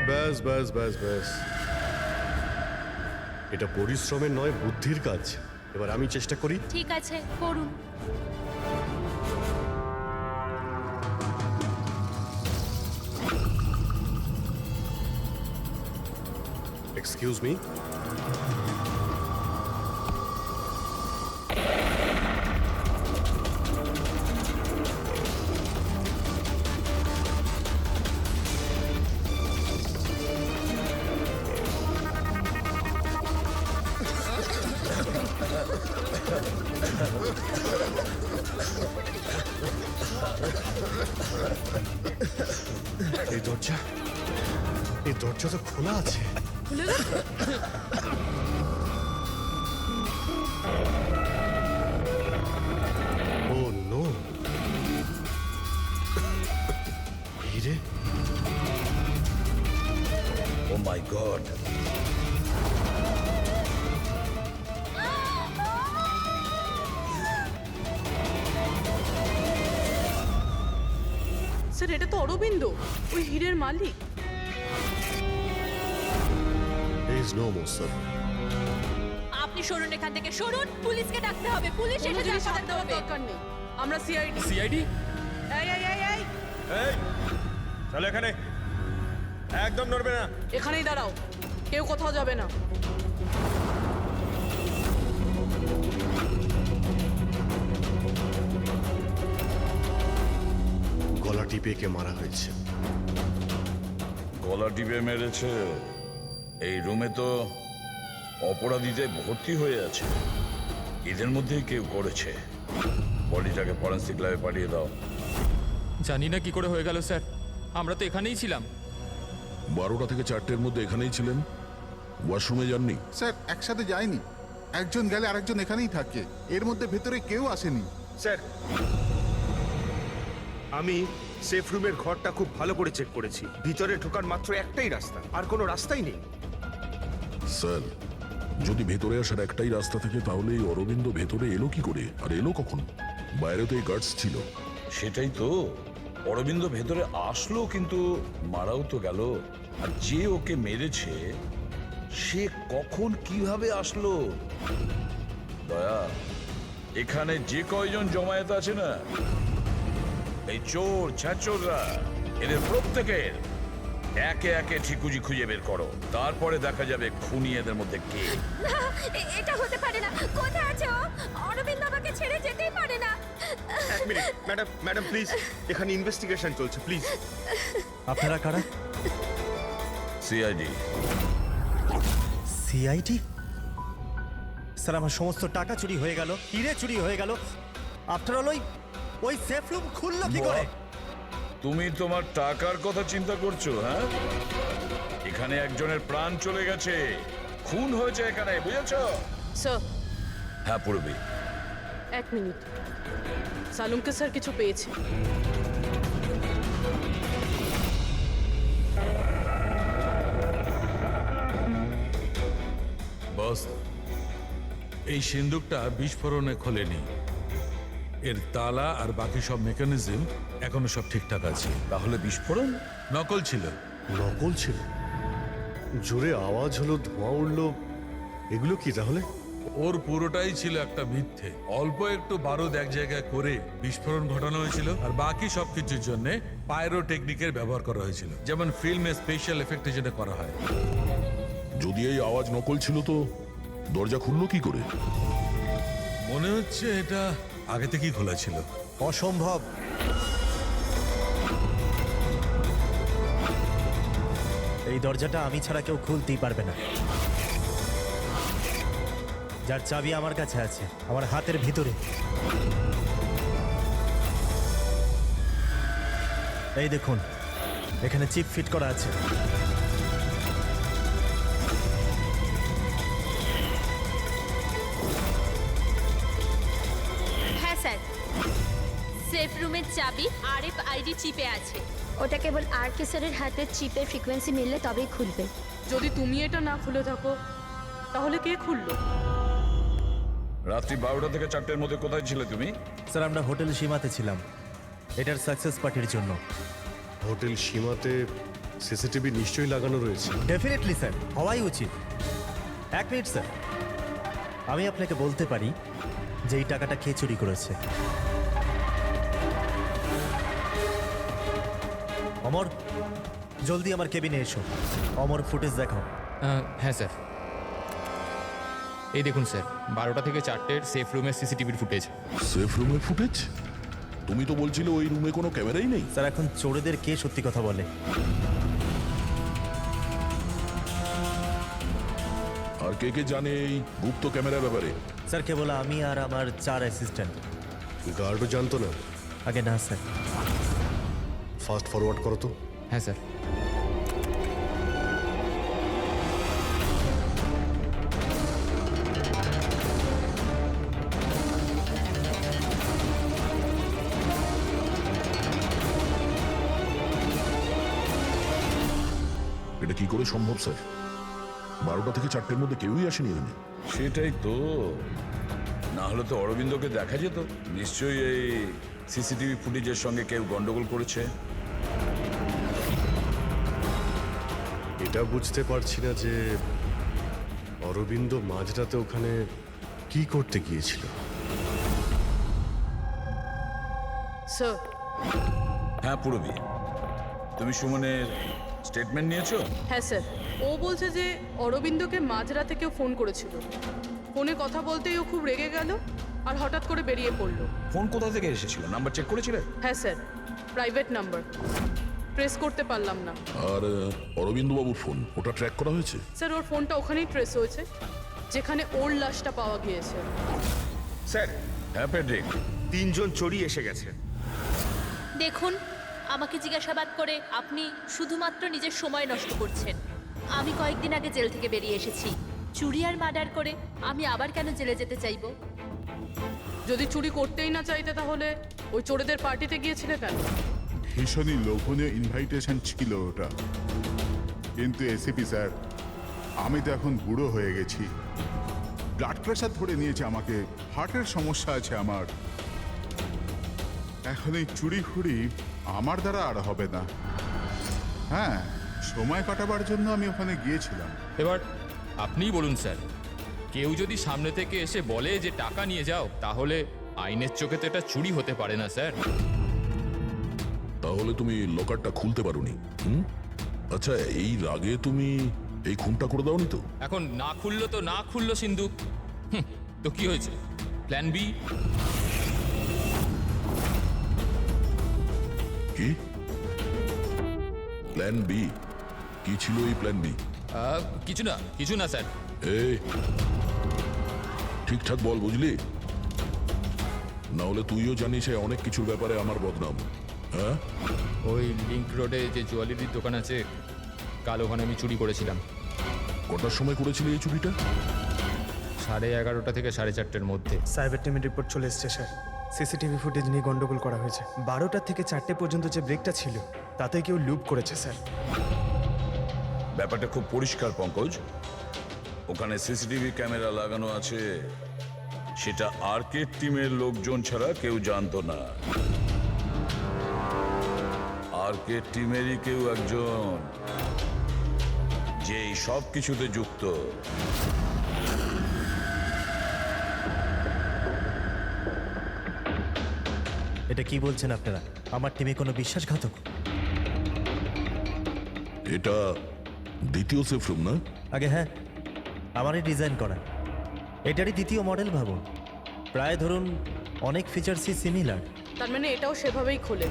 ব্যাস ব্যাস ব্যাস ব্যাস, এটা পরিশ্রমের নয় বুদ্ধির কাজ। এবার আমি চেষ্টা করি। ঠিক আছে, করুন। এক্সকিউজ মি, এই দরজা তো খোলা আছে। খুলে গেছে? ও নো, হিরে, ও মাই গড, স্যার এটা তো অরবিন্দ, ওই হীরের মালিক। Is no more sir. আপনি সরুন এখান থেকে, সরুন। পুলিশকে ডাকতে হবে, পুলিশ কোনো এসে জিনিস ডাকতে হাত দেওয়ার হবে। দরকার নেই, আমরা সিআইডি। সিআইডি? এই এই এই এই এই চলো এখানে, একদম নড়বে না। এখানেই দাঁড়াও, কেউ কোথাও যাবে না। গলা টিপে কে মারা হয়েছে? গলা টিপে মেরেছে। এই রুমে তো অপরাধীদের ভর্তি হয়ে আছে, এদের মধ্যেই কেউ করেছে। বডিটাকে ফরেন্সিক ল্যাবে পাঠিয়ে দাও। জানি না কি করে হয়ে গেল স্যার, আমরা তো এখানেই ছিলাম। 12টা থেকে 4টের মধ্যে এখানেই ছিলেন, ওয়াশরুমে যাননি? স্যার একসাথে যায়নি, একজন গেলে আরেকজন এখানেই থাকে, এর মধ্যে ভেতরে কেউ আসেনি। স্যার আমি সেফ রুমের ঘরটা খুব ভালো করে চেক করেছি, ভিতরে ঢোকার মাত্র একটাই রাস্তা, আর কোনো রাস্তাই নেই। স্যার, যদি ভেতরে আসার একটাই রাস্তা থাকে তাহলে এই অরবিন্দ ভেতরে এলো কি করে, আর এলো কখন? বাইরে তো এই গার্ডস ছিল। সেটাই তো, অরবিন্দ ভেতরে আসলো কিন্তু মারাও তো গেল। আর যে ওকে মেরেছে সে কখন কিভাবে আসলো? দয়া, এখানে যে কয়জন জমায়েত আছে না, এই চোর ছ্যাচোররা, এদের প্রত্যেকের একে একে ঠিকুজি খুঁজে বের করো, তারপরে দেখা যাবে খুনি এদের মধ্যে কে। এটা হতে পারে না। কোথায় আছে ও? অরবিন্দ আমাকে ছেড়ে যেতেই পারে না। এক মিনিট, ম্যাডাম ম্যাডাম প্লিজ, এখানে ইনভেস্টিগেশন চলছে, প্লিজ। আপনারা কারা? সিআইডি। সিআইডি? স্যার আমার সমস্ত টাকা চুরি হয়ে গেল, হিরে চুরি হয়ে গেল, আফটার অল ওই সেফ রুম খুললো কি করে? তুমি তোমার টাকার কথা চিন্তা করছো? হ্যাঁ, এখানে একজনের প্রাণ চলে গেছে, খুন হয়েছে এখানে, বুঝেছো? স্যার হ্যাঁ পূর্বী, এক মিনিট, সালুমকে স্যার কিছু পেয়েছে। বস, এই সিন্দুকটা বিস্ফোরণে খোলেনি, এর তালা আর বাকি সব মেকানিজম এখনো সব ঠিকঠাক আছে। তাহলে বিস্ফোরণ নকল ছিল। নকল ছিল? জোরে আওয়াজ হলো, ধোঁয়া উঠলো, এগুলো কি তাহলে? ওর পুরোটাই ছিল একটা মিথ্যে। অল্প একটু বারুদ এক জায়গায় করে বিস্ফোরণ ঘটানো হয়েছিল, আর বাকি সবকিছুর জন্য পাইরো টেকনিকের ব্যবহার করা হয়েছিল, যেমন ফিল্মে স্পেশাল এফেক্টের জন্য করা হয়। যদি এই আওয়াজ নকল ছিল তো দরজা খুললো কি করে? মনে হচ্ছে এটা আগে থেকেই খোলা ছিল। অসম্ভব। এই দরজাটা আমি ছাড়া কেউ খুলতেই পারবে না। যার চাবি আমার কাছে আছে, আমার হাতের ভিতরে। এই দেখুন, এখানে চিপ ফিট করা আছে। হ্যাঁ স্যার, সেফ রুমের চাবি RFID চিপে আছে। ওটা কেবল আর কে স্যারের হাতের চিপের ফ্রিকোয়েন্সি মিললে তবেই খুলবে। যদি তুমি এটা না খুলে থাকো তাহলে কে খুললো? রাত্রি 12টা থেকে 4টের মধ্যে কোথায় ছিলে তুমি? স্যার আমরা হোটেল সীমাতে ছিলাম, এটার সাকসেস পার্টির জন্য। হোটেল সীমাতে সিসিটিভি নিশ্চয়ই লাগানো রয়েছে। ডেফিনেটলি স্যার, হওয়াই উচিত। এক মিনিট স্যার, আমি আপনাকে বলতে পারি যে এই টাকাটা কে চুরি করেছে। অমর, জলদি আমার কেবিনে এসো। অমর, ফুটেজ দেখাও। হ্যাঁ স্যার, এই দেখুন স্যার, 12টা থেকে 4টের সেফ রুমের সিসিটিভির ফুটেজ। সেফ রুমের ফুটেজ? তুমি তো বলছিলে ওই রুমে কোনো ক্যামেরাই নেই। স্যার, এখন চোরেদের কে সত্যি কথা বলে? আর কে কে জানে এই গুপ্ত ক্যামেরার ব্যাপারে? স্যার, কেবল আমি আর আমার 4 অ্যাসিস্ট্যান্ট। গার্ডও জানতো না? আগে না স্যার। ফাস্ট ফরওয়ার্ড করো তো। হ্যাঁ স্যার। এটা কি করে সম্ভব স্যার? 12টা থেকে 4টের মধ্যে কেউই আসেনি এখানে। সেটাই তো, না হলে তো অরবিন্দকে দেখা যেত। নিশ্চয়ই এই সিসিটিভি ফুটেজের সঙ্গে কেউ গন্ডগোল করেছে। এটা বুঝতে পারছি না যে অরবিন্দ মাঝরাতে ওখানে কি করতে গিয়েছিল। স্যার, হ্যাঁ পুরবী, তুমি সুমনের স্টেটমেন্ট নিয়েছো? হ্যাঁ স্যার, ও বলছে যে অরবিন্দকে মাঝরাতে কেউ ফোন করেছিল। ফোনে কথা বলতেই ও খুব রেগে গেল আর হঠাৎ করে বেরিয়ে পড়লো। ফোন কোথা থেকে এসেছিল? নাম্বার চেক করেছিলে? হ্যাঁ স্যার, প্রাইভেট নাম্বার, প্রেস করতে পারলাম না। আর অরবিন্দ বাবুর ফোন, ওটা ট্র্যাক করা হয়েছে? স্যার, ওর ফোনটা ওখানেই ট্রেস হয়েছে যেখানে ওর লাশটা পাওয়া গিয়েছে। স্যার, হ্যাঁ প্যাট্রিক। 3 জন চোরই এসে গেছে। দেখুন, আমাকে জিজ্ঞাসাবাদ করে আপনি শুধুমাত্র নিজের সময় নষ্ট করছেন। আমি কয়েকদিন আগে জেল থেকে বেরিয়ে এসেছি। চুরি আর মার্ডার করে আমি আবার কেন জেলে যেতে চাইবো? যদি চুরি করতেই না চাইতে তাহলে ওই চোরেদের পার্টিতে গিয়েছিলে কেন? ভীষণই লোভনীয় ইনভাইটেশন ছিল ওটা। কিন্তু এসিপি স্যার, আমি তো এখন বুড়ো হয়ে গেছি। ব্লাড প্রেশার ধরে নিয়েছে আমাকে, হার্টের সমস্যা আছে আমার। এখন এই চুরি খুড়ি আমার দ্বারা আর হবে না। হ্যাঁ, সময় কাটাবার জন্য আমি ওখানে গিয়েছিলাম। এবার আপনিই বলুন স্যার, কেউ যদি সামনে থেকে এসে বলে যে টাকা নিয়ে যাও, তাহলে আইনের চোখে তো এটা চুরি হতে পারে না স্যার। তাহলে তুমি লকারটা খুলতে পারোনি? আচ্ছা, এই রাগে তুমি এই খুনটা করে দাওনি তো? এখন না খুললো তো না খুললো সিন্ধু, তো কি হয়েছে? Plan B? কি প্ল্যান বি? কি ছিল এই প্ল্যান বি? কিছু না স্যার। এই ঠিকঠাক বল, বুঝলি? না হলে তুইও জানিস অনেক কিছুর ব্যাপারে আমার বদনাম। হ্যাঁ, ওই লিংক রোডে যে জুয়েলারির দোকান আছে, কাল ওখানে আমি চুরি করেছিলাম। কটার সময় করেছিলি এই চুরিটা? 11:30 থেকে 4:30-এর মধ্যে। সাইবার টিমের রিপোর্ট চলে এসছে স্যার। সিসিটিভি ফুটেজ নিয়ে গন্ডগোল করা হয়েছে। 12টা থেকে 4টে পর্যন্ত যে ব্রেকটা ছিল তাতে কেউ লুপ করেছে স্যার। ব্যাপারটা খুব পরিষ্কার পঙ্কজ। ওখানে সিসিটিভি ক্যামেরা লাগানো আছে, সেটা আর্কেড টিমের লোকজন ছাড়া কেউ জানতো না। আর্কেড টিমেরই কেউ একজন যে এই সব কিছুতে যুক্ত। এটা কি বলছেন আপনারা? আমার টিমে কোনো বিশ্বাসঘাতক? এটা দ্বিতীয় সেফ রুম না? আগে হ্যাঁ, আমারই ডিজাইন করা। এটারই দ্বিতীয় মডেল ভাবুন। প্রায় ধরুন অনেক ফিচার্সই সিমিলার। তার মানে এটাও সেভাবেই খোলে,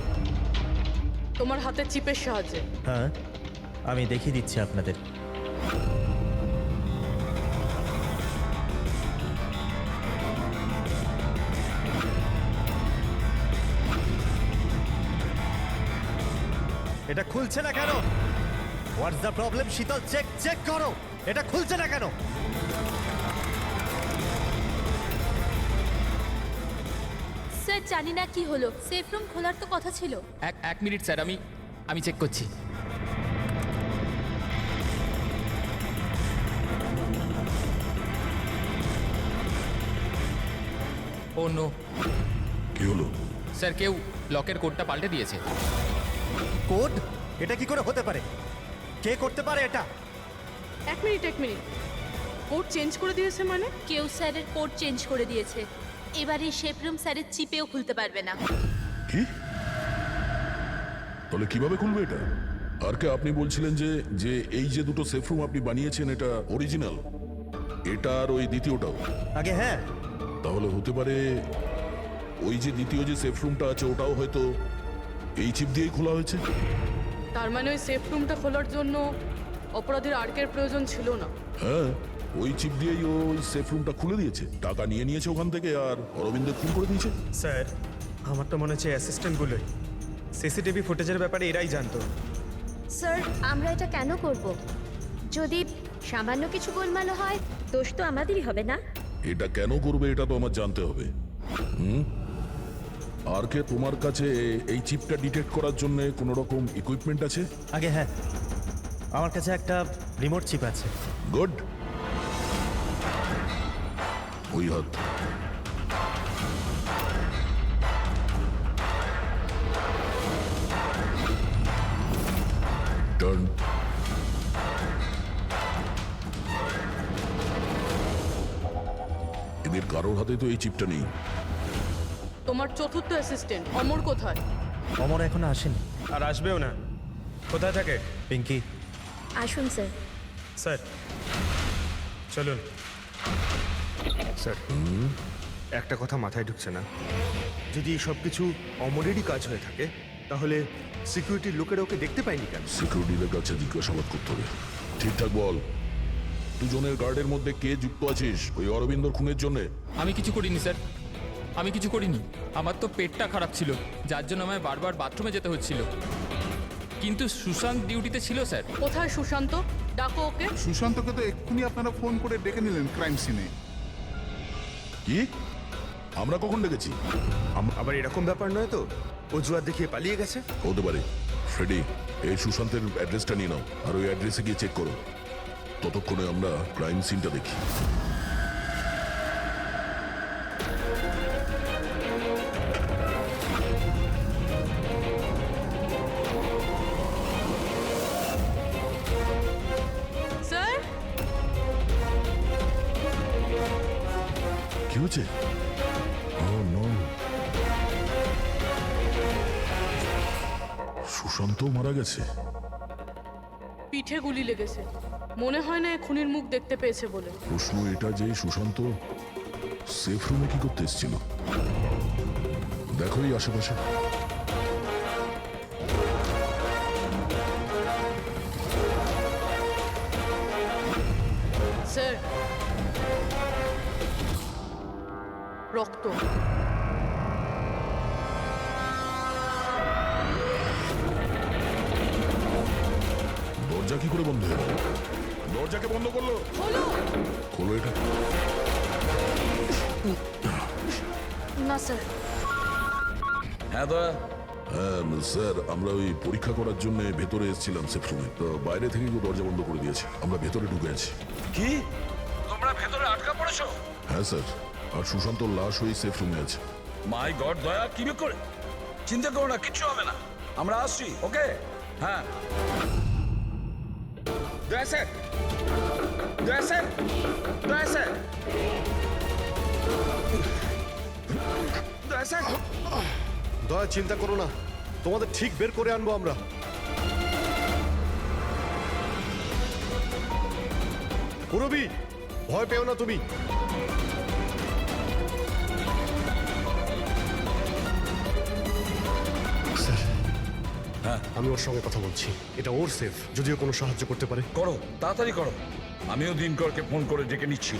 তোমার হাতের চিপের সাহায্যে? হ্যাঁ, আমি দেখিয়ে দিচ্ছি আপনাদের। এটা খুলছে না কেন? What's the problem? শীতল, চেক করো, এটা খুলছে না কেন? স্যার, জানি না কি হলো। সেফ রুম খোলার তো কথা ছিল। এক মিনিট স্যার, আমি চেক করছি। ও নো। কি হলো স্যার, কেউ লকের কোডটা পাল্টে দিয়েছে। কোড? এটা কি করে হতে পারে? কে করতে পারে এটা? এক মিনিট কোড চেঞ্জ করে দিয়েছে মানে? কেউ স্যারের কোড চেঞ্জ করে দিয়েছে। এবার এই শেফ রুম স্যারের চিপেও খুলতে পারবে না। কি? তাহলে কিভাবে খুলবে এটা? আর কে আপনি বলছিলেন যে যে এই যে দুটো সেফ রুম আপনি বানিয়েছেন এটা অরিজিনাল, এটা আর ওই দ্বিতীয়টাও? আগে হ্যাঁ। তাহলে হতে পারে ওই যে দ্বিতীয় যে সেফ রুমটা আছে ওটাও হয়তো এই চিপ দিয়েই খোলা হয়েছে। তার মানে ওই সেফ রুমটা খোলার জন্য অপরাধীর আর্কের প্রয়োজন ছিল না। হ্যাঁ, ওই চিপ দিয়েই ও ওই সেফ রুমটা খুলে দিয়েছে, টাকা নিয়ে নিয়েছে ওখান থেকে আর অরবিন্দ খুন করে দিয়েছে। স্যার আমার তো মনে হচ্ছে অ্যাসিস্ট্যান্টগুলোই সিসিটিভি ফুটেজের ব্যাপারে এরাই জানতো। স্যার আমরা এটা কেন করব? যদি সামান্য কিছু গোলমাল হয় দোষ তো আমাদেরই হবে না? এটা কেন করবে এটা তো আমার জানতে হবে। আর কে তোমার কাছে এই চিপটা ডিটেক্ট করার জন্য কোনো রকম ইকুইপমেন্ট আছে? আগে হ্যাঁ, আমার কাছে একটা রিমোট চিপ আছে। গুড। ওই হাত। টার্ন। এদের কারোর হাতে তো এই চিপটা নেই। তোমার চতুর্থ অ্যাসিস্ট্যান্ট অমর কোথায়? অমর এখনো আসেনি। আর আসবেও না। কোথায় থাকে? পিঙ্কি। আসুন স্যার। স্যার চলুন। স্যার, একটা কথা মাথায় ঢুকছে না। যদি সব কিছু অমরেরই কাজ হয়ে থাকে তাহলে সিকিউরিটির লোকেরা ওকে দেখতে পায়নি কেন? সিকিউরিটিদের কাছে জিজ্ঞাসাবাদ করতে হবে। ঠিকঠাক বল, দুজনের গার্ডের মধ্যে কে যুক্ত আছিস ওই অরবিন্দর খুনের জন্য? আমি কিছু করিনি স্যার, আমি কিছু করিনি। আমার তো পেটটা খারাপ ছিল, যার জন্য আমায় বারবার বাথরুমে যেতে হচ্ছিল। কিন্তু সুশান্ত ডিউটিতে ছিল স্যার। কোথায় সুশান্ত? ডাকো ওকে। সুশান্তকে তো এক্ষুনি আপনারা ফোন করে ডেকে নিলেন ক্রাইম সিনে। কি? আমরা কখন ডেকেছি? আবার এরকম ব্যাপার নয় তো অজুহাত দেখিয়ে পালিয়ে গেছে? হতে পারে। ফ্রেডি, এই সুশান্তের অ্যাড্রেসটা নিয়ে নাও আর ওই অ্যাড্রেসে গিয়ে চেক করো। ততক্ষণে আমরা ক্রাইম সিনটা দেখি। স্যার কি হচ্ছে? Oh, no. সুশান্ত মারা গেছে। পিঠে গুলি লেগেছে। মনে হয় না এ খুনির মুখ দেখতে পেয়েছে বলে। প্রশ্ন এটা যে সুশান্ত সেফ রুমে কি করতে এসেছিল? দেখো এই আশেপাশে। স্যার রক্ত। দরজা কি করে বন্ধ হয়ে গেল? দরজাকে বন্ধ করলো। খোলো এটা। না স্যার। হ্যাঁ দয়া। হ্যাঁ স্যার, আমরা ওই পরীক্ষা করার জন্য ভেতরে এসেছিলাম সেফ রুমে, তো বাইরে থেকে কেউ দরজা বন্ধ করে দিয়েছে। আমরা ভেতরে ঢুকে আছি। কি? তোমরা ভেতরে আটকা পড়েছো? হ্যাঁ স্যার, আর সুশান্তর লাশ ওই সেফ রুমে আছে। মাই গড দয়া, কি করে? চিন্তা করো না, কিচ্ছু হবে না, আমরা আসছি। ওকে? হ্যাঁ। দয়া স্যার, দয়া স্যার, দয়া স্যার, দয়া স্যার। দয়া, চিন্তা করো না, তোমাদের ঠিক বের করে আনবো আমরা। পুরবি, ভয় পেও না তুমি। স্যার, হ্যাঁ, আমি ওর সঙ্গে কথা বলছি। এটা ওর সেফ, যদিও কোনো সাহায্য করতে পারে। করো, তাড়াতাড়ি করো। আমিও দিনকরকে ফোন করে ডেকে নিচ্ছি।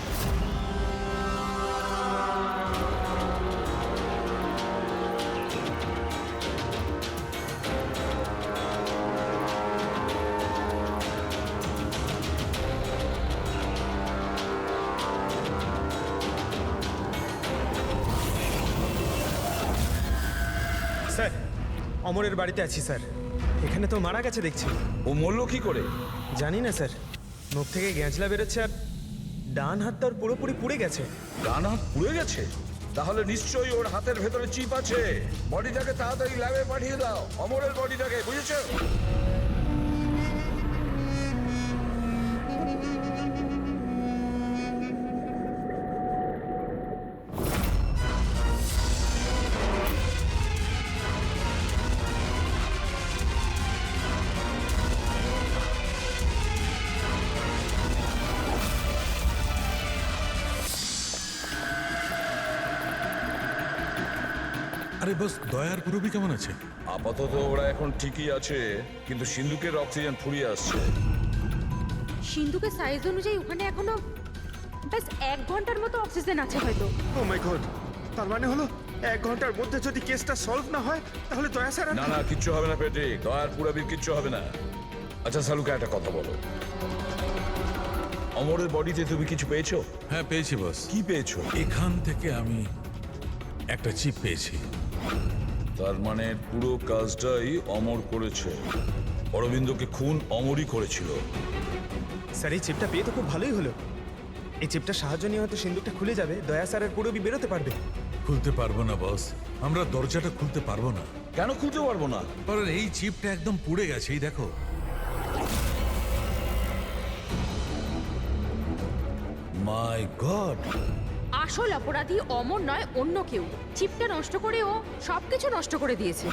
স্যার অমরের বাড়িতে আছি স্যার। এখানে তো মারা গেছে দেখছি। ও মরল কি করে? জানি না স্যার, মুখ থেকে গ্যাঁজলা বেরোচ্ছে আর ডান হাতটা ওর পুরোপুরি পুড়ে গেছে। ডান হাত পুড়ে গেছে? তাহলে নিশ্চয়ই ওর হাতের ভেতরে চিপ আছে। বডিটাকে তাড়াতাড়ি ল্যাবে পাঠিয়ে দাও, অমরের বডিটাকে, বুঝেছো? আরে বস, দয়ার পুরবি কেমন আছে? আপাতত ওরা এখন ঠিকই আছে, কিন্তু সিন্ধুকের অক্সিজেন ফুরিয়ে আসছে। সিন্ধুকের সাইজ অনুযায়ী ওখানে এখনো ব্যাস 1 ঘন্টার মতো অক্সিজেন আছে হয়তো। ও মাই গড, তার মানে হলো 1 ঘন্টার মধ্যে যদি কেসটা সলভ না হয় তাহলে দয়া স্যার আর- না না, কিচ্ছু হবে না পেট্রিক, দয়ার পুরবির কিচ্ছু হবে না। আচ্ছা সালুকা, একটা কথা বলো, অমরের বডিতে তুমি কিছু পেয়েছো? হ্যাঁ পেয়েছি বস। কি পেয়েছো? এখান থেকে আমি একটা চিপ পেয়েছি। তার মানে পুরো কাজটাই অমর করেছে। অরবিন্দকে খুন অমরই করেছিল। স্যার এই চিপটা পেয়ে তো খুব ভালোই হলো। এই চিপটার সাহায্য নিয়ে হয়তো সিন্দুকটা খুলে যাবে, দয়া স্যারের পুরবি বেরোতে পারবে। খুলতে পারবো না বস, আমরা দরজাটা খুলতে পারবো না। কেন খুলতে পারবো না? কারণ এই চিপটা একদম পুড়ে গেছে, এই দেখো। মাই গড! আসল অপরাধী অমর নয়, অন্য কেউ। চিপটা নষ্ট করে ও সবকিছু নষ্ট করে দিয়েছে।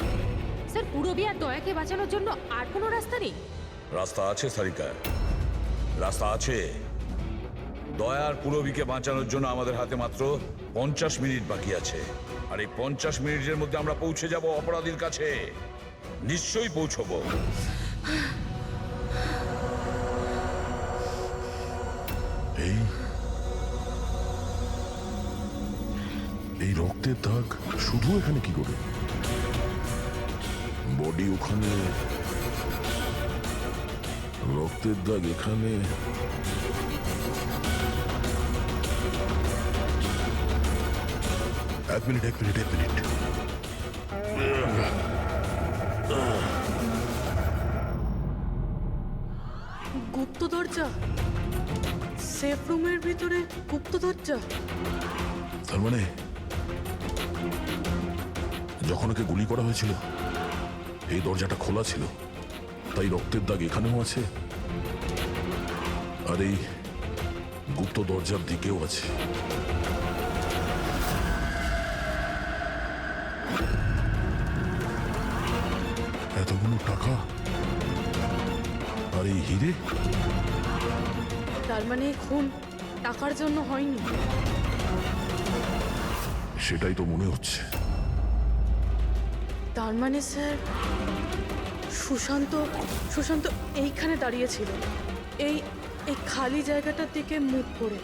স্যার পুরবি আর দয়াকে বাঁচানোর জন্য আর কোনো রাস্তা নেই? রাস্তা আছে সারিকা, রাস্তা আছে। দয়ার পুরবিকে বাঁচানোর জন্য আমাদের হাতে মাত্র 50 মিনিট বাকি আছে। আর এই 50 মিনিটের মধ্যে আমরা পৌঁছে যাব অপরাধীর কাছে। নিশ্চয়ই পৌঁছবো। এই এই রক্তের দাগ শুধু এখানে কি করে? বডি ওখানে, রক্তের দাগ এখানে। এক মিনিট। গুপ্ত দরজা, সেফ রুমের ভিতরে গুপ্ত দরজা। তার মানে যখন ওকে গুলি করা হয়েছিল এই দরজাটা খোলা ছিল, তাই রক্তের দাগ এখানেও আছে আর এই গুপ্ত দরজার দিকেও আছে। এতগুলো টাকা আর এই হিরে, তার মানে খুন টাকার জন্য হয়নি। সেটাই তো মনে হচ্ছে। তার মানে স্যার সুশান্ত সুশান্ত এইখানে দাঁড়িয়েছিল, এই এই খালি জায়গাটার দিকে মুখ করে,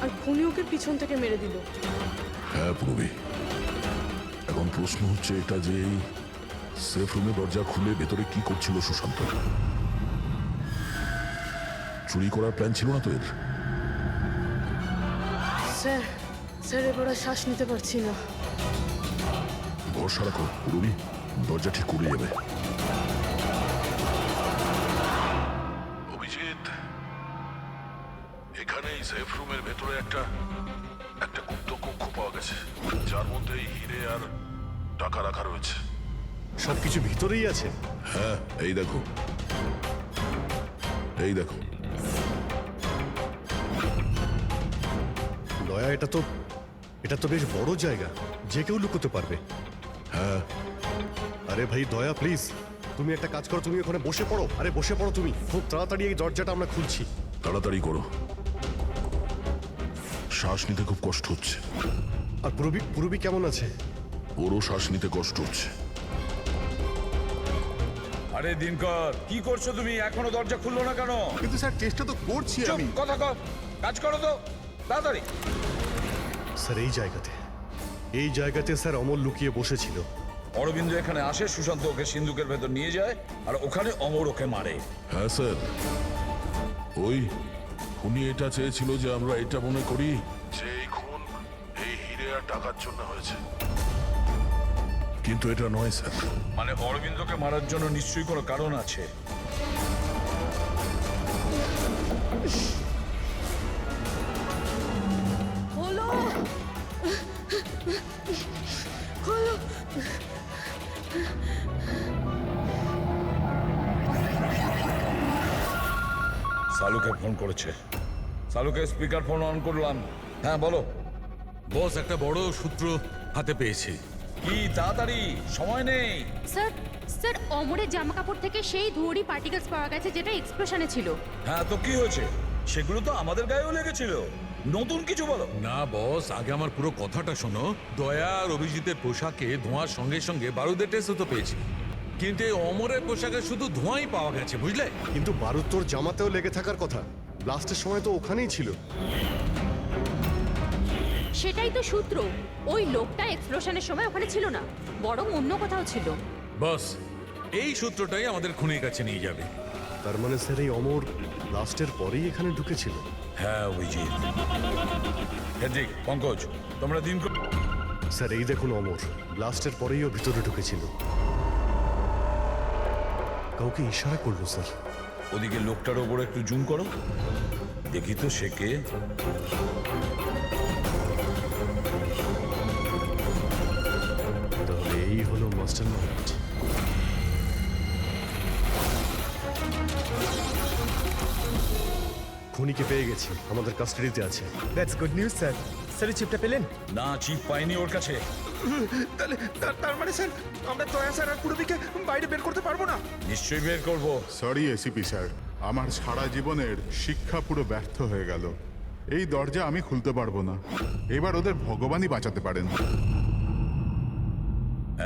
আর খুনি ওকে পিছন থেকে মেরে দিল। হ্যাঁ পূর্বে, এখন প্রশ্ন হচ্ছে এটা যে এই সেফ রুমে দরজা খুলে ভেতরে কি করছিল সুশান্ত? চুরি করার প্ল্যান ছিল না তো এর? স্যার স্যার এবার আর শ্বাস নিতে পারছি না। ভরসা রাখো পূর্বী, দরজা ঠিক করে যাবে। অভিজিৎ, এখানে এই সেফ রুমের ভেতরে একটা গুপ্ত কক্ষ পাওয়া গেছে, যার মধ্যে এই হিরে আর টাকা রাখা রয়েছে। সবকিছু ভিতরেই আছে? হ্যাঁ, এই দেখো। দয়া, এটা তো বেশ বড় জায়গা, যে কেউ লুকোতে পারবে। হ্যাঁ। আরে ভাই দয়া, প্লিজ তুমি একটা কাজ করো, তুমি ওখানে বসে পড়ো। আরে বসে পড়ো তুমি, খুব তাড়াতাড়ি এই দরজাটা আমরা খুলছি। তাড়াতাড়ি করো, শ্বাস নিতে খুব কষ্ট হচ্ছে। আর পুরবি কেমন আছে? ওরও শ্বাস নিতে কষ্ট হচ্ছে। আরে দিনকর, কি করছো তুমি? এখনো দরজা খুললো না কেন? কিন্তু স্যার চেষ্টা তো করছি চুপ, আমি। কথা কর, কাজ করো তো তাড়াতাড়ি। স্যার এই জায়গাতে স্যার অমর লুকিয়ে বসেছিল। অরবিন্দ এখানে আসে, সুশান্ত ওকে সিন্ধুকের ভেতর নিয়ে যায়, আর ওখানে অমর ওকে মারে। হ্যাঁ স্যার, ওই খুনি এটা চেয়েছিল যে আমরা এটা মনে করি যে এই খুন এই হিরে আর টাকার জন্য হয়েছে, কিন্তু এটা নয় স্যার। মানে অরবিন্দকে মারার জন্য নিশ্চয়ই কোনো কারণ আছে। হলো হলো। সালুকে ফোন করেছে। সালুকে স্পিকার ফোন অন করলাম। হ্যাঁ বলো। বস, একটা বড় সূত্র হাতে পেয়েছি। কি তাড়াতাড়ি, সময় নেই। স্যার স্যার অমরের জামা কাপড় থেকে সেই ধুয়োরই পার্টিকেলস পাওয়া গেছে যেটা এক্সপ্লোশনে ছিল। হ্যাঁ তো কি হয়েছে? সেগুলো তো আমাদের গায়েও লেগেছিল। নতুন কিছু বলো। না বস, আগে আমার পুরো কথাটা শোনো। দয়া আর অভিজিতের পোশাকে ধোঁয়ার সঙ্গে সঙ্গে বারুদের টেস্টও তো পেয়েছি, কিন্তু এই অমরের পোশাকে শুধু ধোঁয়াই পাওয়া গেছে, বুঝলে? কিন্তু বারুদ তোর জামাতেও লেগে থাকার কথা, ব্লাস্টের সময় তো ওখানেই ছিল। সেটাই তো সূত্র। ওই লোকটা এক্সপ্লোশনের সময় ওখানে ছিল না, বরং অন্য কোথাও ছিল। বস, এই সূত্রটাই আমাদের খুনির কাছে নিয়ে যাবে। তার মানে স্যার এই অমর ব্লাস্টের পরেই এখানে ঢুকেছিল। হ্যাঁ অভিজিৎ। হেড্রিক, পঙ্কজ, তোমরা দিন স্যার এই দেখুন অমর ব্লাস্টের পরেই ও ভিতরে ঢুকেছিল। কাউকে ইশারা করলো স্যার। ওদিকে লোকটার ওপর একটু জুম করো, দেখি তো সে কে। তাহলে এই হলো মাস্টারমাইন্ড। খুনিকে পেয়ে গেছি, আমাদের কাস্টাডিতে আছে। That's good news sir. Sir এই চিপটা পেলেন? না, চিপ পাইনি ওর কাছে। তাহলে তার মানে স্যার আমরা দয়া স্যার আর পুরবিকে বাইরে বের করতে পারবো না? নিশ্চয়ই বের করবো। সরি এসিপি স্যার, আমার সারা জীবনের শিক্ষা পুরো ব্যর্থ হয়ে গেল। এই দরজা আমি খুলতে পারবো না। এবার ওদের ভগবানই বাঁচাতে পারেন।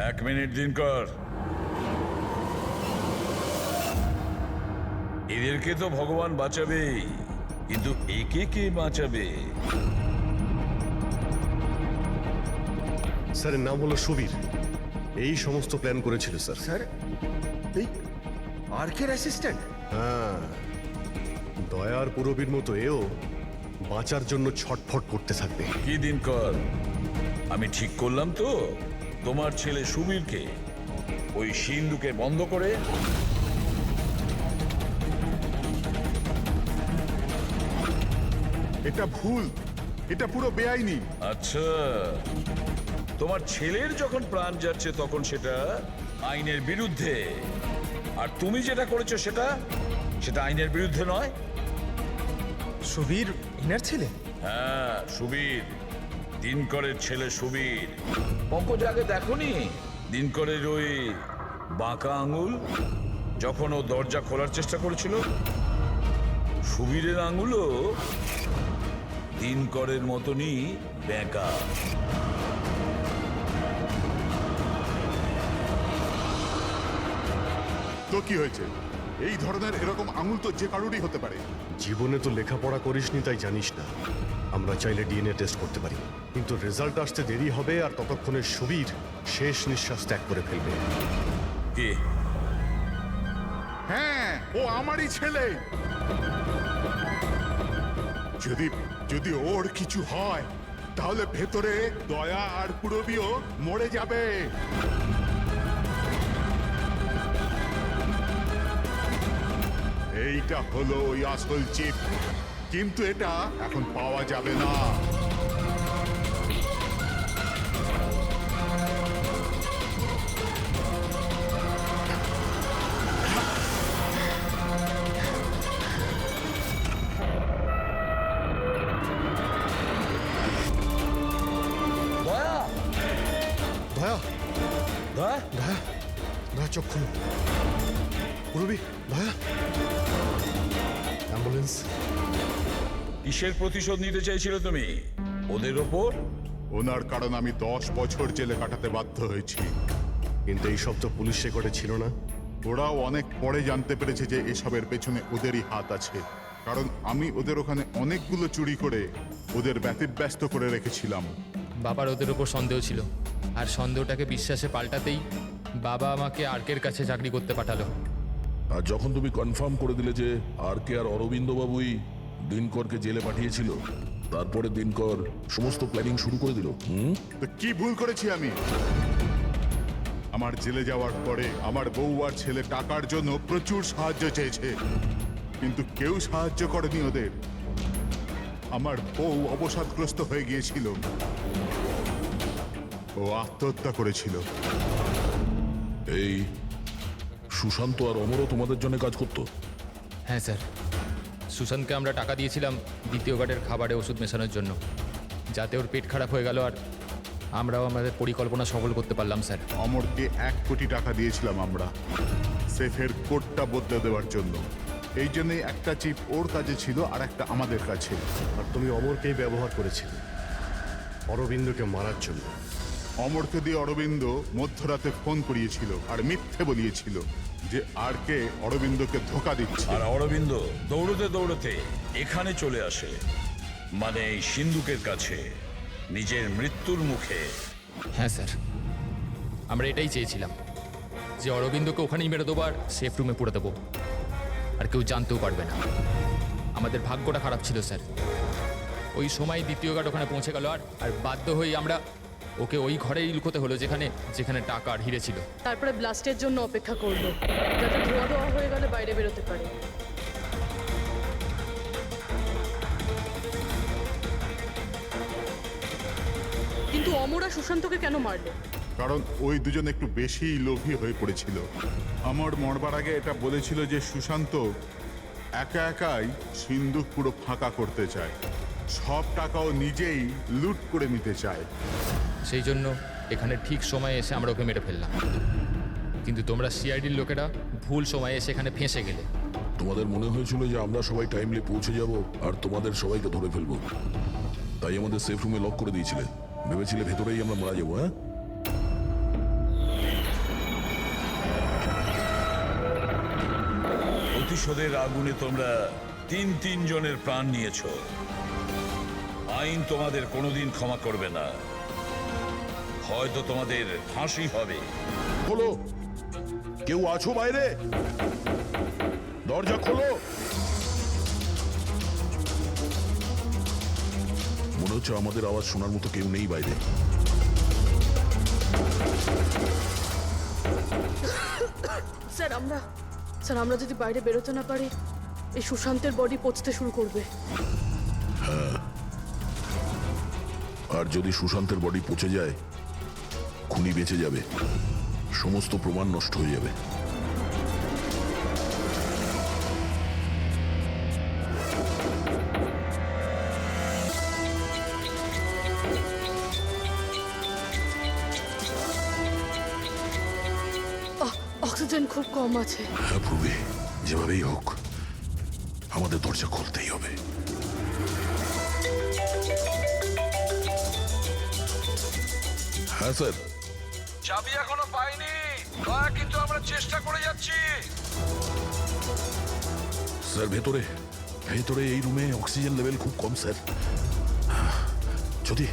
1 মিনিট দিনকর। এদেরকে তো ভগবান বাঁচাবেই, কিন্তু একে কে বাঁচাবে? স্যারের নাম হলো সুবীর, এই সমস্ত প্ল্যান করেছিল স্যার। স্যার এই আর্কের অ্যাসিস্ট্যান্ট? হ্যাঁ, দয়ার পুরবীর মতো এও বাঁচার জন্য ছটফট করতে থাকবে। কি দিনকর, আমি ঠিক করলাম তো? তোমার ছেলে সুবীরকে ওই সিন্ধুকে বন্ধ করে এটা ভুল, এটা পুরো বেআইনি। আচ্ছা, তোমার ছেলের যখন প্রাণ যাচ্ছে তখন সেটা আইনের বিরুদ্ধে, আর তুমি যেটা করেছো সেটা আইনের বিরুদ্ধে নয়। সুবীর ইনার ছেলে? হ্যাঁ, সুবীর, দিনকরের ছেলে সুবীর। পঙ্কজ আগে দেখোনি দিনকরের ওই বাঁকা আঙুল যখন ও দরজা খোলার চেষ্টা করেছিল? সুবীরের আঙুলও দিনকরের মতনই বেঁকা। তো কি হয়েছে? এই ধরনের এরকম আঙুল তো যে কারোরই হতে পারে। জীবনে তো লেখাপড়া করিসনি তাই জানিস না। আমরা চাইলে ডিএনএ টেস্ট করতে পারি, কিন্তু রেজাল্ট আসতে দেরি হবে, আর ততক্ষণে সুবীর শেষ নিঃশ্বাস ত্যাগ করে ফেলবে। কে? হ্যাঁ, ও আমারই ছেলে। যদি ওর কিছু হয় তাহলে ভেতরে দয়া আর পুরবিও মরে যাবে। এইটা হলো ওই আসল চিপ, কিন্তু এটা এখন পাওয়া যাবে না। দয়া, দয়া, দয়া, দয়া, দয়া চোখ খুলো। পুরবী, দয়া, অ্যাম্বুলেন্স। কিসের প্রতিশোধ নিতে চাইছিল তুমি ওদের ওপর? ওনার কারণ আমি 10 বছর জেলে কাটাতে বাধ্য হয়েছি। কিন্তু এই সব তো পুলিশ রেকর্ডে ছিল না। ওরাও অনেক পরে জানতে পেরেছে যে এসবের পেছনে ওদেরই হাত আছে, কারণ আমি ওদের ওখানে অনেকগুলো চুরি করে ওদের ব্যতিব্যস্ত করে রেখেছিলাম। বাবার ওদের ওপর সন্দেহ ছিল, আর সন্দেহটাকে বিশ্বাসে পাল্টাতেই বাবা আমাকে আর্কের কাছে চাকরি করতে পাঠালো। আর যখন তুমি কনফার্ম করে দিলে যে আর কে আর অরবিন্দ বাবুই দিনকরকে জেলে পাঠিয়েছিল, তারপরে দিনকর সমস্ত প্ল্যানিং শুরু করে দিল। তো কি ভুল করেছি আমি? আমার জেলে যাওয়ার পরে আমার বউ আর ছেলে টাকার জন্য প্রচুর সাহায্য চেয়েছে, কিন্তু কেউ সাহায্য করেনি ওদের। আমার বউ অবসাদগ্রস্ত হয়ে গিয়েছিল, ও আত্মহত্যা করেছিল। এই সুশান্ত আর অমরও তোমাদের জন্য কাজ করতো? হ্যাঁ স্যার, সুশান্তকে আমরা টাকা দিয়েছিলাম দ্বিতীয় গার্ডের খাবারে ওষুধ মেশানোর জন্য, যাতে ওর পেট খারাপ হয়ে গেল, আর আমরাও আমাদের পরিকল্পনা সফল করতে পারলাম স্যার। অমরকে 1 কোটি টাকা দিয়েছিলাম আমরা সেফের কোডটা বদলে দেওয়ার জন্য, এই জন্যই একটা চিপ ওর কাছে ছিল আর একটা আমাদের কাছে। আর তুমি অমরকেই ব্যবহার করেছিলে অরবিন্দকে মারার জন্য। অমরকে দিয়ে অরবিন্দ মধ্যরাতে ফোন করিয়েছিল আর মিথ্যে বলিয়েছিল যে আর কে অরবিন্দকে ধোকা দিচ্ছে। আর অরবিন্দ দৌড়তে দৌড়তে এখানে চলে আসে, মানে এই সিন্ধুকের কাছে, নিজের মৃত্যুর মুখে। হ্যাঁ স্যার, আমরা এটাই চেয়েছিলাম যে অরবিন্দকে ওখানেই মেরে দেবো আর সেফ রুমে পুরে দেবো, আর কেউ জানতেও পারবে না। আমাদের ভাগ্যটা খারাপ ছিল স্যার, ওই সময় দ্বিতীয় গার্ড ওখানে পৌঁছে গেল আর বাধ্য হয়ে আমরা ওকে ওই ঘরেই লুকোতে হলো যেখানে যেখানে টাকা আর হিরে ছিল। তারপরে ব্লাস্টের জন্য অপেক্ষা করলো, যাতে ধোয়া ধোয়া হয়ে গেলে বাইরে বেরোতে পারে। কিন্তু অমরা সুশান্তকে কেন মারলো? কারণ ওই দুজন একটু বেশি লোভী হয়ে পড়েছিল। অমর মরবার আগে এটা বলেছিল যে সুশান্ত একা একাই সিন্ধুক পুরো ফাঁকা করতে চায়, সব টাকাও নিজেই লুট করে নিতে চায়। সেই জন্য এখানে ঠিক সময়ে এসে আমরা ওকে মেরে ফেললাম, কিন্তু তোমরা সিআইডির লোকেরা ভুল সময়ে এসে এখানে ফেঁসে গেলে। তোমাদের মনে হয়েছিল যে আমরা সবাই টাইমলি পৌঁছে যাব আর তোমাদের সবাইকে ধরে ফেলবো, তাই আমাদের সেফ রুমে লক করে দিয়েছিলে। ভেবেছিলে ভেতরেই আমরা মারা যাবো। হ্যাঁ, প্রতিশোধের আগুনে তোমরা তিন জনের প্রাণ নিয়েছো। আইন তোমাদের কোনোদিন ক্ষমা করবে না, হয়তো তোমাদের ফাঁসি হবে। খোলো, কেউ আছো বাইরে? দরজা খোলো। মনে হচ্ছে আমাদের আওয়াজ শোনার মতো কেউ নেই বাইরে। স্যার আমরা যদি বাইরে বেরোতে না পারি, এই সুশান্তের বডি পচতে শুরু করবে। আর যদি সুশান্তের বডি পচে যায়, খুনি বেঁচে যাবে, সমস্ত প্রমাণ নষ্ট হয়ে যাবে। অক্সিজেন খুব কম আছে। হ্যাঁ প্রবি, যেভাবেই হোক আমাদের দরজা খুলতেই হবে। হ্যাঁ স্যার। চাবি এখনো পাইনি, কিন্তু আমরা চেষ্টা করে যাচ্ছি। স্যার ভেতরে ভেতরে এই রুমে অক্সিজেন লেভেল খুব কম স্যার। যদি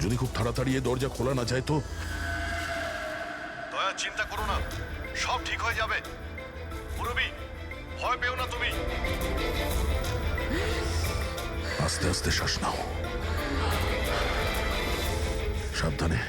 যদি খুব তাড়াতাড়ি এই দরজা খোলা না যায় তো। দয়া, চিন্তা করো না, সব ঠিক হয়ে যাবে। মুরবি, ভয় পেও না তুমি। আস্তে আস্তে শ্বাস নাও, সাবধানে।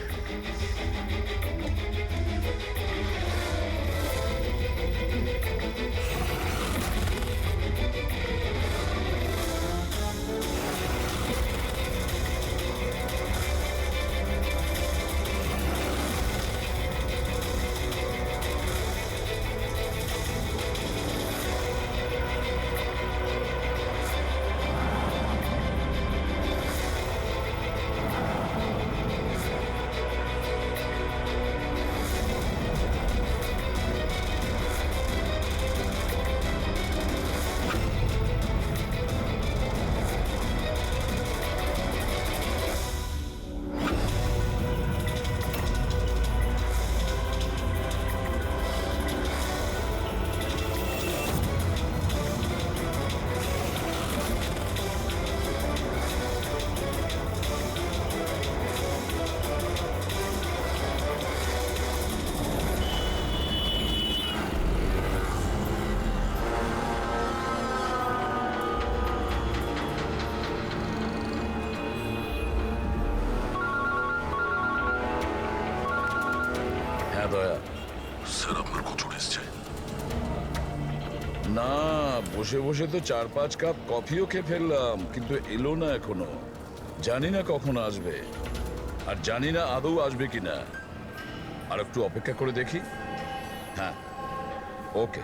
দয়া, স্যার আপনার কচুর এসছে। না, বসে বসে তো 4-5 কাপ কফিও খেয়ে ফেললাম, কিন্তু এলো না এখনো। জানি না কখন আসবে, আর জানি না আদৌ আসবে কিনা। আর একটু অপেক্ষা করে দেখি। হ্যাঁ, ওকে,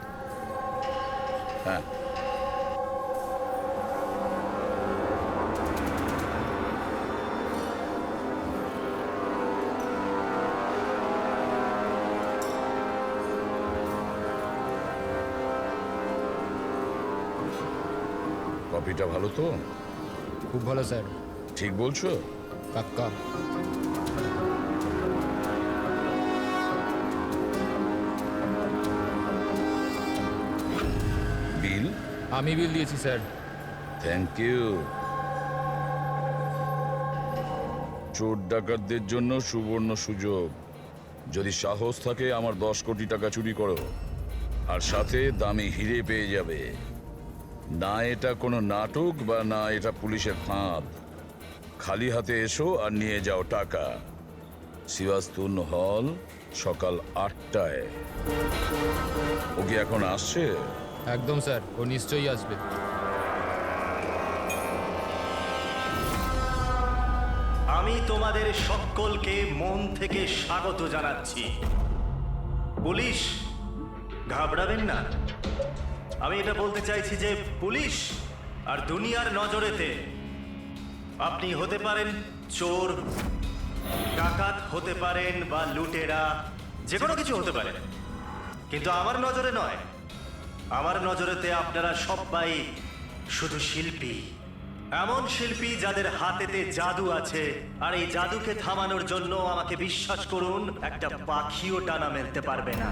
হ্যাঁ। কপিটা ভালো তো? খুব ভালো স্যার, ঠিক বলছো? কাক্কা। বিল? আমি বিল দিয়েছি স্যার। Thank you. চোর ডাকাতদের জন্য সুবর্ণ সুযোগ। যদি সাহস থাকে আমার 10 কোটি টাকা চুরি করো, আর সাথে দামি হিরে পেয়ে যাবে। না এটা কোনো নাটক বা না এটা পুলিশের ফাঁদ। খালি হাতে এসো আর নিয়ে যাও টাকা। সিবাস্তুন হল সকাল 8টায়। ও কি এখন আসছে? একদম স্যার, ও নিশ্চয়ই আসবে। আমি তোমাদের সকলকে মন থেকে স্বাগত জানাচ্ছি। পুলিশ, ঘাবড়াবেন না। আমি এটা বলতে চাইছি যে পুলিশ আর দুনিয়ার নজরেতে আপনি হতে পারেন চোর, ডাকাত হতে পারেন বা লুটেরা, যে কোনো কিছু হতে পারেন, কিন্তু আমার নজরে নয়। আমার নজরেতে আপনারা সবাই শুধু শিল্পী। এমন শিল্পী যাদের হাতেতে জাদু আছে, আর এই জাদুকে থামানোর জন্য আমাকে বিশ্বাস করুন, একটা পাখিও টানা মেলতে পারবে না।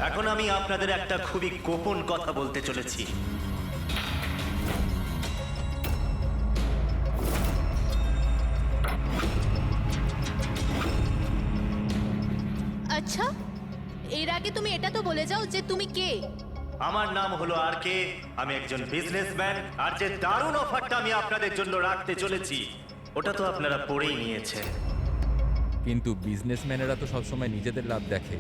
এখন আমি আপনাদের একটা খুবই গোপন কথা বলতে চলেছি। আচ্ছা, এর আগে তুমি এটা তো বলে যাও যে তুমি কে। আমার নাম হলো আর কে। আমি একজন বিজনেসম্যান, আর যে দারুণ অফারটা আমি আপনাদের জন্য রাখতে চলেছি ওটা তো আপনারা পড়েই নিয়েছেন। কিন্তু বিজনেসম্যানেরা তো সবসময় নিজেদের লাভ দেখে,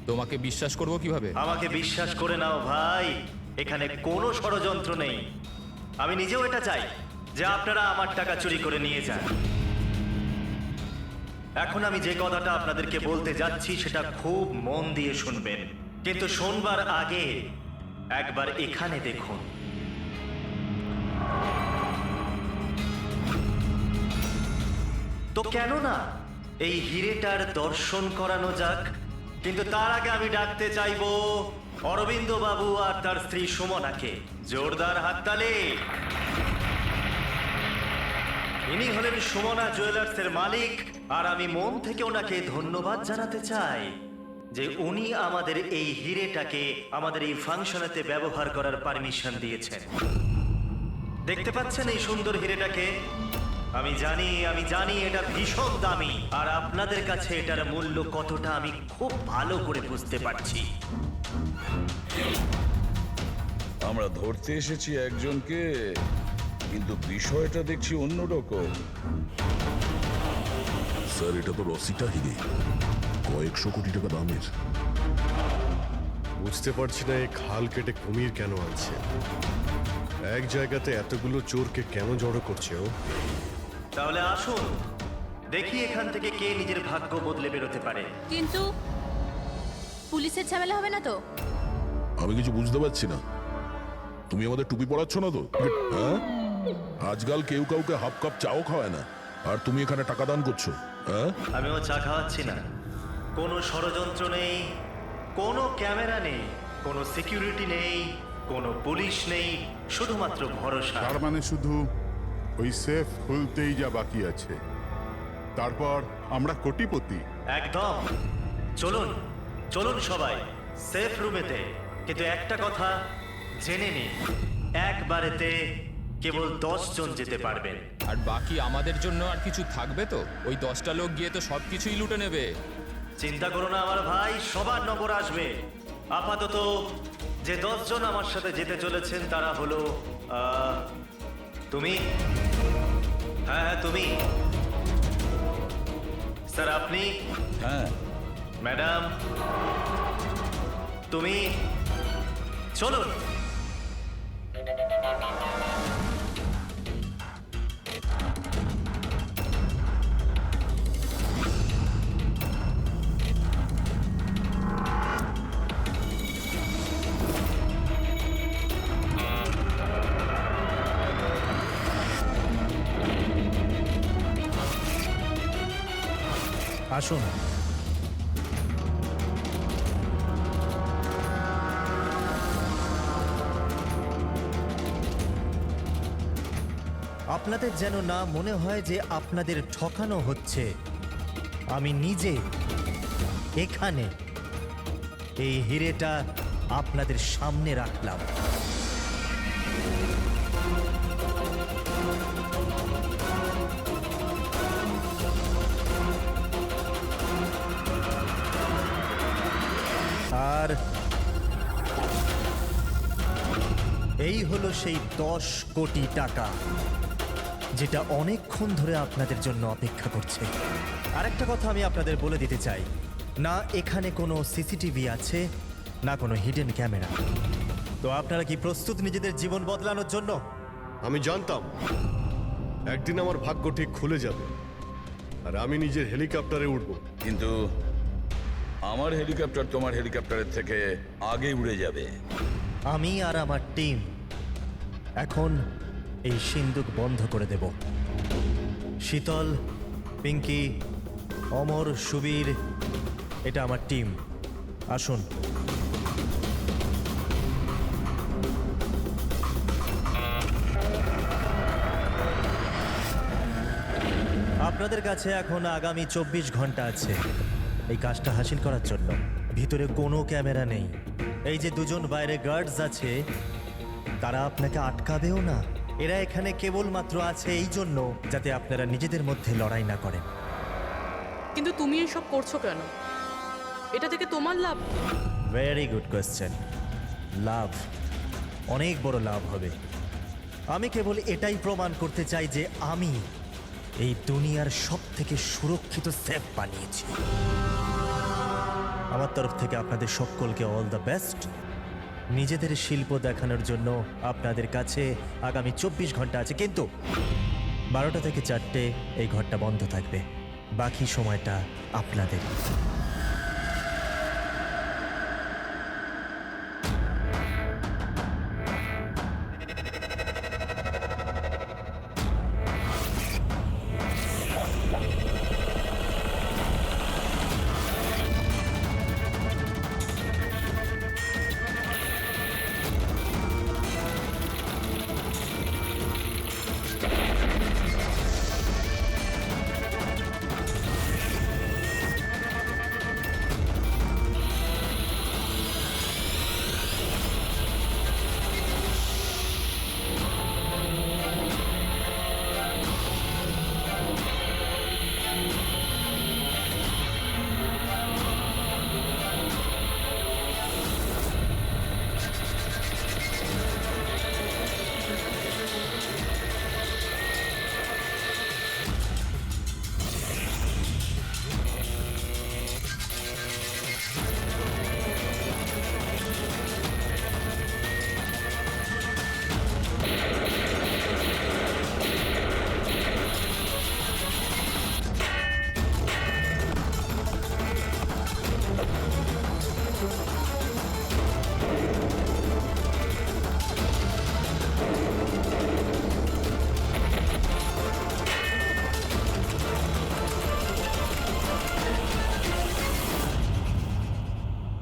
তোমাকে বিশ্বাস করবো কিভাবে? আমাকে বিশ্বাস করে নাও ভাই, এখানে কোনো ষড়যন্ত্র নেই। আমি নিজেও এটা চাই যে আপনারা আমার টাকা চুরি করে নিয়ে যান। এখন আমি যে কথাটা আপনাদেরকে বলতে যাচ্ছি সেটা খুব মন দিয়ে শুনবেন, কিন্তু শোনবার আগে একবার এখানে দেখুন। তো কেন না এই হিরেটার দর্শন করানো যাক। কিন্তু তার আগে আমি ডাকতে চাইবো অরবিন্দ বাবু আর তার স্ত্রী সুমনাকে। জোরদার হাততালি। ইনি হলেন সুমনা জুয়েলার্সের মালিক, আর আমি মন থেকে ওনাকে ধন্যবাদ জানাতে চাই যে উনি আমাদের এই হিরেটাকে আমাদের এই ফাংশনেতে ব্যবহার করার পারমিশন দিয়েছেন। দেখতে পাচ্ছেন এই সুন্দর হিরেটাকে? আমি জানি এটা ভীষণ দামি, আর আপনাদের কাছে এটার মূল্য কতটা আমি খুব ভালো করে বুঝতে পারছি। আমরা ধরতে এসেছি একজনকে, কিন্তু বিষয়টা দেখছি অন্যরকম। স্যার, এটা তো রসিটা হিরে, কয়েকশো কোটি টাকা দামের। বুঝতে পারছি না এই খাল কেটে কুমির কেন আনছে। এক জায়গাতে এতগুলো চোরকে কেন জড়ো করছে ও? তাহলে আসুন দেখি এখান থেকে কে নিজের ভাগ্য বদলে বেরোতে পারে। কিন্তু পুলিশের ঝামেলা হবে না তো? আমি কিছু বুঝতে পারছি না। তুমি আমাদের টুপি পরাচ্ছ না তো? হ্যাঁ, আজকাল কেউ কাউকে হাফ কাপ চাও খাওয়ায় না, আর তুমি এখানে টাকা দান করছো। হ্যাঁ, আমিও চা খাওয়াচ্ছি না। কোনো ষড়যন্ত্র নেই, কোনো ক্যামেরা নেই, কোনো সিকিউরিটি নেই, কোনো পুলিশ নেই, শুধুমাত্র ভরসা। তার মানে শুধু ওই সেফ খুলতেই যা বাকি আছে, তারপর আমরা কোটিপতি। একদম। চলুন চলুন সবাই সেফ রুমেতে। কিন্তু একটা কথা জেনে নিন, একবারেতে কেবল 10 জন যেতে পারবেন। আর বাকি আমাদের জন্য আর কিছু থাকবে তো? ওই 10টা লোক গিয়ে তো সব কিছুই লুটে নেবে। চিন্তা করো না আমার ভাই, সবার নম্বর আসবে। আপাতত যে 10 জন আমার সাথে যেতে চলেছেন তারা হলো তুমি, হ্যাঁ তুমি, স্যার আপনি, হ্যাঁ ম্যাডাম তুমি। চলুন। আসুন। আপনাদের যেন না মনে হয় যে আপনাদের ঠকানো হচ্ছে, আমি নিজে এখানে এই হিরেটা আপনাদের সামনে রাখলাম। আর এই হলো সেই 10 কোটি টাকা যেটা অনেকক্ষণ ধরে আপনাদের জন্য অপেক্ষা করছে। আরেকটা কথা আমি আপনাদের বলে দিতে চাই, না এখানে কোনো সিসিটিভি আছে, না কোনো হিডেন ক্যামেরা। তো আপনারা কি প্রস্তুত নিজেদের জীবন বদলানোর জন্য? আমি জানতাম একদিন আমার ভাগ্য ঠিক খুলে যাবে আর আমি নিজের হেলিকপ্টারে উঠব। কিন্তু আমার হেলিকপ্টার তোমার হেলিকপ্টারের থেকে আগে উড়ে যাবে। আমি আর আমার টিম এখন এই সিন্দুক বন্ধ করে দেব। শীতল, পিঙ্কি, অমর, সুবীর, এটা আমার টিম। আসুন। আপনাদের কাছে এখন আগামী 24 ঘন্টা আছে এই কাজটা হাসিল করার জন্য। ভিতরে কোনো ক্যামেরা নেই। এই যে দুজন বাইরে গার্ডস আছে, তারা আপনাকে আটকাবেও না। এরা এখানে কেবলমাত্র আছে এই জন্য যাতে আপনারা নিজেদের মধ্যে লড়াই না করেন। কিন্তু তুমি এসব করছো কেন? এটা থেকে তোমার লাভ কি? Very good question. লাভ, অনেক বড় লাভ হবে। আমি কেবল এটাই প্রমাণ করতে চাই যে আমি এই দুনিয়ার সব থেকে সুরক্ষিত সেফ বানিয়েছি। আমার তরফ থেকে আপনাদের সকলকে অল দ্য বেস্ট। নিজেদের শিল্প দেখানোর জন্য আপনাদের কাছে আগামী 24 ঘন্টা আছে, কিন্তু 12টা থেকে 4টে এই ঘরটা বন্ধ থাকবে। বাকি সময়টা আপনাদের।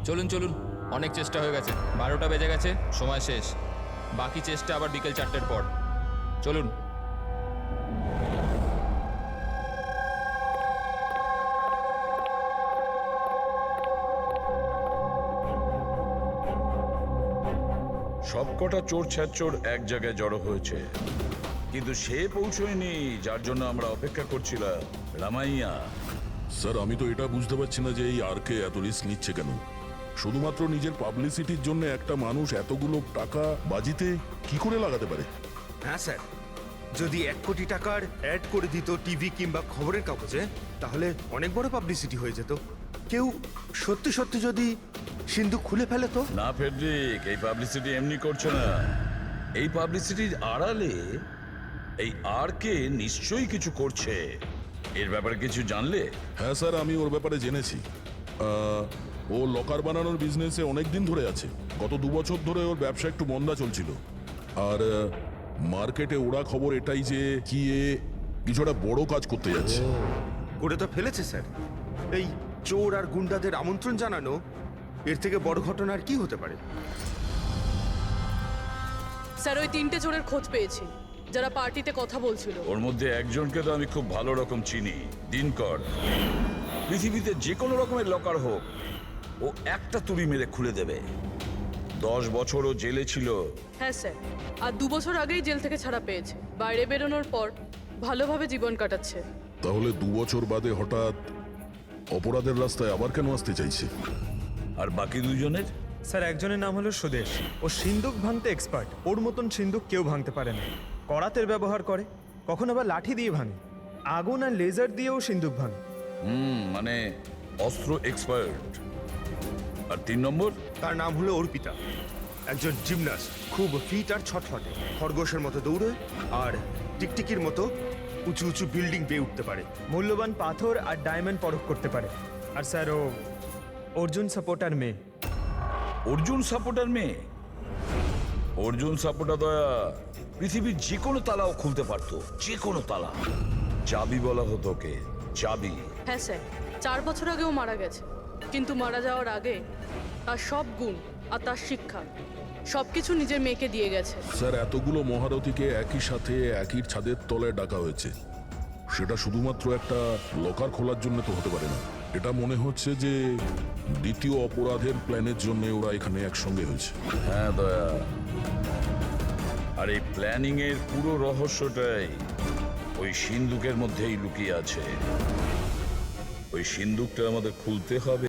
চলুন চলুন, অনেক চেষ্টা হয়ে গেছে। 12টা বেজে গেছে, সময় শেষ। বাকি চেষ্টা আবার বিকেল 4টের পর। চলুন। সবকটা চোর ছ্যাচোর এক জায়গায় জড়ো হয়েছে, কিন্তু সে পৌঁছয়নি যার জন্য আমরা অপেক্ষা করছিলাম। রামাইয়া। স্যার, আমি তো এটা বুঝতে পারছি না যে এই আরকে এত রিস্ক নিচ্ছে কেন। শুধুমাত্র নিজের পাবলিসিটির জন্য একটা মানুষ এতগুলো টাকা বাজিতে কি করে লাগাতে পারে? হ্যাঁ স্যার, যদি 1 কোটি টাকার অ্যাড করে দিত টিভি কিংবা খবরের কাগজে, তাহলে অনেক বড় পাবলিসিটি হয়ে যেত। কেউ সত্যি সত্যি যদি সিন্ধুক খুলে ফেলে তো? না ফেডরিক, এই পাবলিসিটি এমনি করছে না। এই পাবলিসিটির আড়ালে এই আরকে নিশ্চয়ই কিছু করছে। এর ব্যাপারে কিছু জানলে? হ্যাঁ স্যার, আমি ওর ব্যাপারে জেনেছি। ও লকার বানানোর বিজনেসে অনেক দিন ধরে আছে। গত 2 বছর ধরে ওর ব্যবসা একটু মন্দা চলছিল। আর মার্কেটে ওরা খবর এটাই যে কি এ কিছুটা বড় কাজ করতে যাচ্ছে। করে তো ফেলেছে স্যার। এই চোর আর গুন্ডাদের আমন্ত্রণ জানানো, এর থেকে বড় ঘটনা আর কি হতে পারে? স্যার, ওই 3টে চোরের খোঁজ পেয়েছি। যারা পার্টিতে কথা বলছিল। ওর মধ্যে একজনকে তো আমি খুব ভালো রকম চিনি, দিনকর। পৃথিবীতে যে কোনো রকমের লকার হোক, ও একটা তুড়ি মেরে খুলে দেবে। 10 বছর ও জেলে ছিল। হ্যাঁ স্যার, আর 2 বছর আগেই জেল থেকে ছাড়া পেয়েছে। বাইরে বেরোনোর পর ভালোভাবে জীবন কাটাচ্ছে। তাহলে 2 বছর বাদে হঠাৎ অপরাধের রাস্তায় আবার কেন আসতে চাইছে? আর বাকি দুজনের? স্যার একজনের নাম হলো সুদেশ। ও সিন্দুক ভাঙতে এক্সপার্ট। ওর মতন সিন্দুক কেউ ভাঙতে পারে না। করাতের ব্যবহার করে, কখন আবার লাঠি দিয়ে ভাঙে, আগুন আর লেজার দিয়েও সিন্দুক ভাঙে। মানে অস্ত্র এক্সপার্ট। আর 3 নম্বর? তার নাম হলো অর্পিতা, একজন জিমনাস্ট। খুব ফিট আর ছটফটে, খরগোশের মতো দৌড়ে আর টিকটিকির মতো উঁচু উঁচু বিল্ডিং বেয়ে উঠতে পারে। মূল্যবান পাথর আর ডায়মন্ড পরখ করতে পারে। আর স্যার ও অর্জুন সাপোর্টার মেয়ে। অর্জুন সাপোর্টার মেয়ে? অর্জুন সাপোর্টার দয়া পৃথিবীর যে কোনো তালাও খুলতে পারতো, যে কোনো তালা। চাবি বলা হতো ওকে, চাবি। হ্যাঁ স্যার, 4 বছর আগেও মারা গেছে। কিন্তু মারা যাওয়ার আগে তার সব গুণ আর তার শিক্ষা সবকিছু নিজের মেয়েকে দিয়ে গেছে। স্যার, এতগুলো মহারথীকে একই সাথে একই ছাদের তলায় ডাকা হয়েছে, সেটা শুধুমাত্র একটা লকার খোলার জন্য তো হতে পারে না। এটা মনে হচ্ছে যে দ্বিতীয় অপরাধের প্ল্যানের জন্য ওরা এখানে একসঙ্গে হয়েছে। হ্যাঁ দয়া, আর এই প্ল্যানিং এর পুরো রহস্যটাই ওই সিন্দুকের মধ্যেই লুকিয়ে আছে। ওই সিন্দুকটা আমাদের খুলতে হবে।